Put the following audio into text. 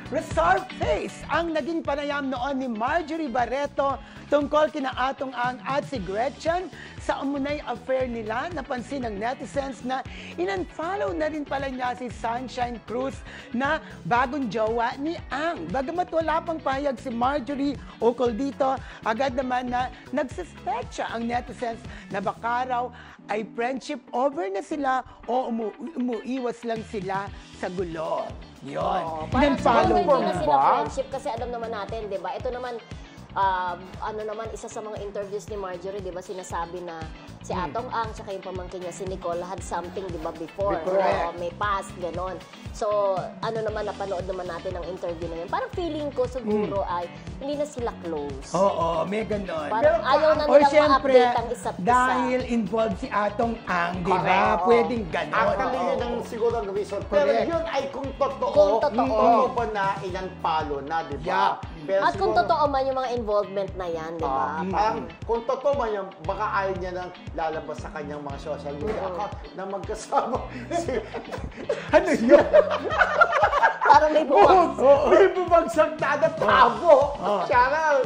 Resurface ang naging panayam noon ni Marjorie Barreto tungkol kina Atong Ang at si Gretchen sa umunay affair nila. Napansin ng netizens na in-unfollow na rin pala niya si Sunshine Cruz na bagong jowa ni Ang. Bagamat wala pang pahayag si Marjorie ukol dito, agad naman na nagsuspecha ang netizens na baka raw ay friendship over na sila o umuiwas lang sila sa gulo. Yun. Parang In-unfollow siguro hindi na na. sila friendship kasi alam naman natin, di ba? Ito naman, ano naman, isa sa mga interviews ni Marjorie, di ba, sinasabi na si Atong Ang tsaka yung pamangkin niya, si Nicole, had something, di ba, before. May past, gano'n. So, ano naman, napanood naman natin ang interview na yun. Parang feeling ko siguro ay hindi na sila close. Oo, may ganon. Parang ayaw na nilang ma-update ang isa't isa. Dahil involved si Atong Ang, di ba? Pwedeng ganon. Actually, yun ang siguro ang reason. Pero yun ay kung totoo. Kung totoo. ba na ilang palo na, di ba? Pero At kung siguro, totoo man yung mga involvement na yan, di ba? kung totoo man yan, baka ayaw niya nang lalabas sa kanyang mga social media account na magkasama. Ano yun? Parang may bumagsak. May bumagsak na tabo. Cheryl.